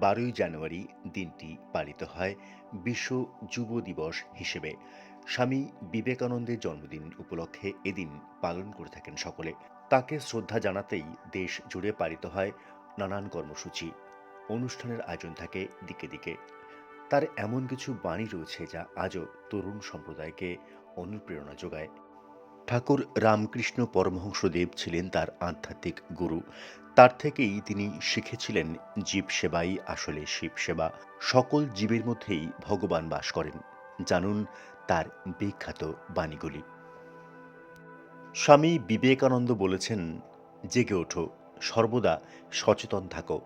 12ই জানুয়ারি দিনটি পালিত হয় বিশ্ব যুব দিবস হিসেবে। স্বামী বিবেকানন্দের জন্মদিন উপলক্ষে এদিন পালন করে থাকেন সকলে। তাকে শ্রদ্ধা জানাতেই দেশ জুড়ে পালিত হয় নানান কর্মসূচি, অনুষ্ঠানের আয়োজন থাকে দিকে দিকে। তার এমন কিছু বাণী রয়েছে যা আজও তরুণ সম্প্রদায়কে অনুপ্রেরণা যোগায়। ঠাকুর রামকৃষ্ণ পরমহংসদেব ছিলেন তার আধ্যাত্মিক গুরু। তার থেকেই তিনি শিখেছিলেন জীব সেবাই আসলে শিব সেবা। সকল জীবের মধ্যেই ভগবান বাস করেন। জানুন তার বিখ্যাত বাণীগুলি। স্বামী বিবেকানন্দ বলেছেন, জেগে ওঠো, সর্বদা সচেতন থাকো।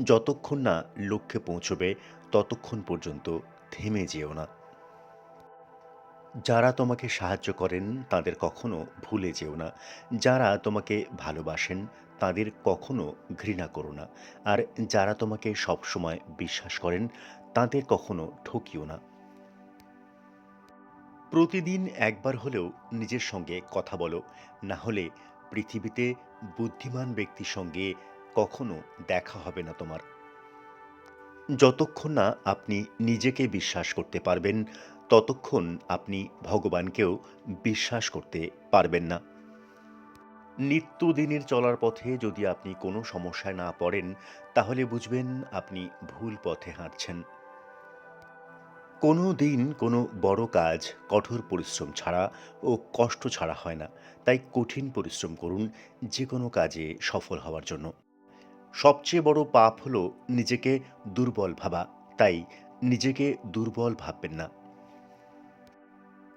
যতক্ষণ না লক্ষ্যে পৌঁছবে ততক্ষণ পর্যন্ত থেমে যেও না। যারা তোমাকে সাহায্য করেন তাদের কখনো ভুলে যেও না। যারা তোমাকে ভালোবাসেন তাদের কখনো ঘৃণা করো না। আর যারা তোমাকে সবসময় বিশ্বাস করেন তাদের কখনো ঠকিও না। প্রতিদিন একবার হলেও নিজের সঙ্গে কথা বলো, না হলে পৃথিবীতে বুদ্ধিমান ব্যক্তির সঙ্গে কখনো দেখা হবে না তোমার। যতক্ষণ না আপনি নিজেকে বিশ্বাস করতে পারবেন, ততক্ষণ আপনি ভগবানকেও বিশ্বাস করতে পারবেন না। নিত্যদিনের চলার পথে যদি আপনি কোনো সমস্যায় না পড়েন, তাহলে বুঝবেন আপনি ভুল পথে হাঁটছেন। কোনো দিন কোনো বড় কাজ কঠোর পরিশ্রম ছাড়া ও কষ্ট ছাড়া হয় না। তাই কঠিন পরিশ্রম করুন যে কোনো কাজে সফল হওয়ার জন্য। সবচেয়ে বড় পাপ হলো নিজেকে দুর্বল ভাবা। তাই নিজেকে দুর্বল ভাববেন না।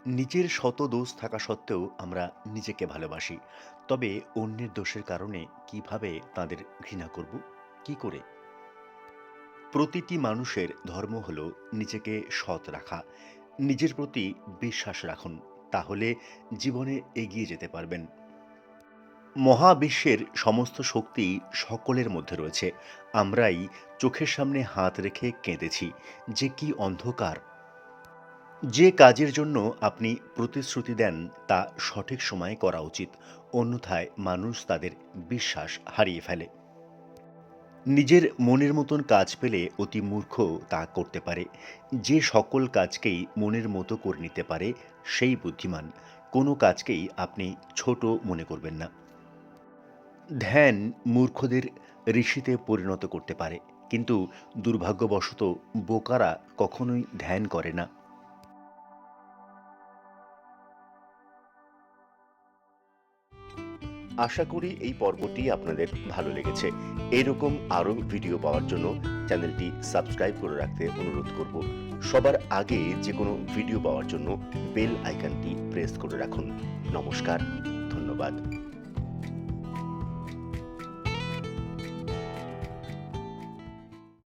নিজের শত দোষ থাকা সত্ত্বেও আমরা নিজেকে ভালোবাসি। তবে অন্যের দোষের কারণে কিভাবে তাদের ঘৃণা করব? কি করে? প্রতিটি মানুষের ধর্ম হলো নিজেকে সৎ রাখা। নিজের প্রতি বিশ্বাস রাখুন। তাহলে জীবনে এগিয়ে যেতে পারবেন। মহাবিশ্বের সমস্ত শক্তি সকলের মধ্যে রয়েছে। আমরাই চোখের সামনে হাত রেখে কেঁদেছি যে কি অন্ধকার। যে কাজের জন্য আপনি প্রতিশ্রুতি দেন তা সঠিক সময়ে করা উচিত। অন্যথায় মানুষ তাদের বিশ্বাস হারিয়ে ফেলে। নিজের মনের মতন কাজ পেলে অতি মূর্খ তা করতে পারে। যে সকল কাজকেই মনের মতো করে নিতে পারে সেই বুদ্ধিমান। কোনো কাজকেই আপনি ছোট মনে করবেন না। ধ্যান মূর্খদের ঋষিতে পরিণত করতে পারে, কিন্তু দুর্ভাগ্যবশত বোকারা কখনোই ধ্যান করে না। আশা করি এই পর্বটি আপনাদের ভালো লেগেছে। এরকম আরও ভিডিও পাওয়ার জন্য চ্যানেলটি সাবস্ক্রাইব করে রাখতে অনুরোধ করব। সবার আগে যে কোনো ভিডিও পাওয়ার জন্য বেল আইকনটি প্রেস করে রাখুন। নমস্কার, ধন্যবাদ।